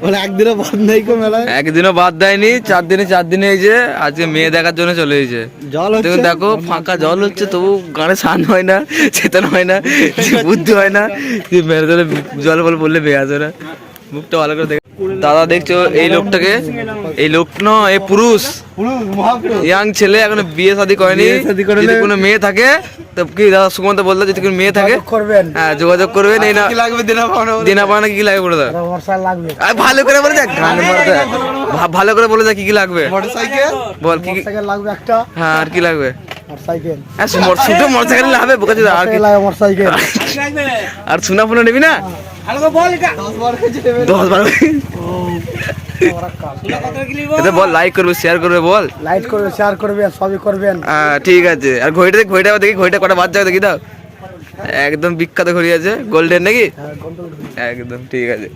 একদিনও বাদ নেই কো মেলায়, একদিনও বাদ দেয়নি, 4 দিনে এই যে আজকে মেয়ে দেখার জন্য চলে এসেছে। জল হচ্ছে, দেখো ফাঁকা জল হচ্ছে, তবু গানে স্নান হয় না, চেতন হয় না, বুদ্ধি হয় না, মেরে ধরে জল বল বললে বেয়ে আসে না। মুখটা ভালো করে দেখে দাদা, দেখছো এই লোকটাকে, এই লোক না, এই পুরুষ ইয়াং ছেলে, এখনো বিয়ে শাদী করেনি। যদি কোনো মেয়ে থাকে তো কি দাদা সুমন্ত বলতো, যদি কোনো মেয়ে থাকে হ্যাঁ যোগাযোগ করবেন। এই না দিনা পাওনা কি লাগে বলে দাও, ভালো করে বলে দেখ, গান মারতে ভালো করে বলে দেখ কি কি লাগবে, বল কি কি লাগবে একটা, হ্যাঁ আর কি লাগবে, মোটরসাইকেল, হ্যাঁ শুধু মোটরসাইকেল হবে বোকাচি, আর কি মোটরসাইকেল, আর সোনা ফোনা নিবি না, 10-12 এটা বল, লাইক করবে শেয়ার করবে, বল লাইক করবে শেয়ার করবে সবই করবেন। হ্যাঁ ঠিক আছে। আর ঘড়িটা দেখি, ঘড়িটা কটা বাদ যাবে দেখি দাও, একদম বিখ্যাত ঘড়ি আছে, গোল্ডেন নাকি, একদম ঠিক আছে।